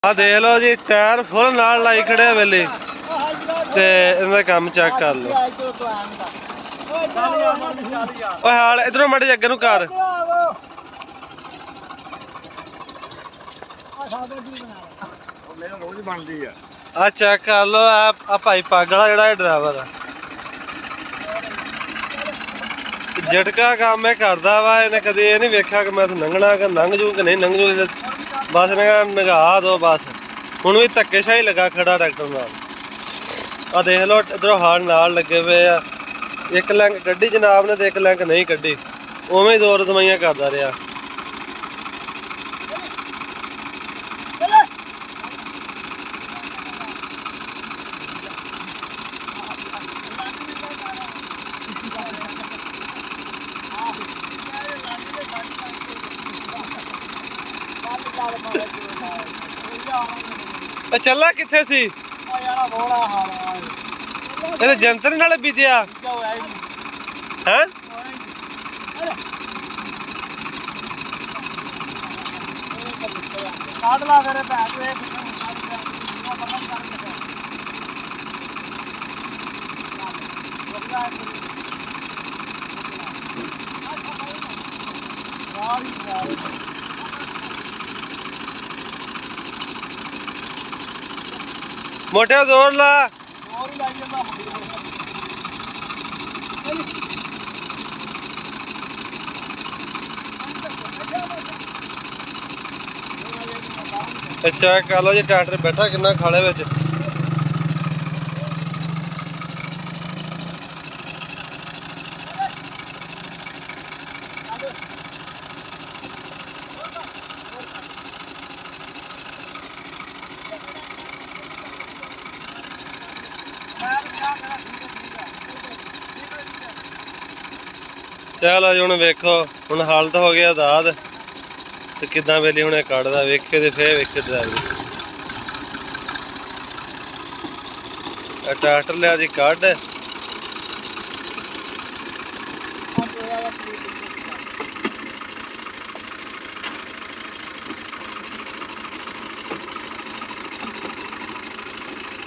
ਆ ਦੇਖ ਲਓ ਜੀ ਟਾਇਰ ਫੁੱਲ ਨਾਲ ਲਾਈ ਖੜਿਆ ਵੇਲੇ ਤੇ ਇਹਨਾਂ ਦਾ ਕੰਮ ਚੈੱਕ ਕਰ ਲਓ। ਓਏ ਹਾਲ ਇਧਰੋਂ ਮੜੇ ਅੱਗੇ ਨੂੰ ਕਰ। ਆ ਚੈੱਕ ਕਰ ਲਓ ਆ ਭਾਈ ਪੱਗ ਵਾਲਾ ਜਿਹੜਾ ਡਰਾਈਵਰ ਆ झटका काम मैं करता वा इन्हें कदे ये नहीं वेख्या कि मैं लंघना कि लंघ जू कि नहीं लंघ जू बस इन्हें नगा दो बस हुण भी धक्केशाही लगा खड़ा ट्रैक्टर नाल। आ देख लो इधरों हाल नाल लगे हुए आ एक लिंक कड्डी जनाब ने तो एक लिंक नहीं कड्डी उवें ही दो रदमाइयां करदा रहा। चला किथे सी जंतर नाल बीतिया है मोटे जोर ला चेक कर लो जी ट्रैक्टर बैठा किन्ना खाले विच। चलो जी हुण वेखो हुण हालत हो गया दाद ते किदां वेली हुणे कढ़दा वेखे ते फिर वेखे ड्राइवर ट्रैक्टर लिया जी कढ़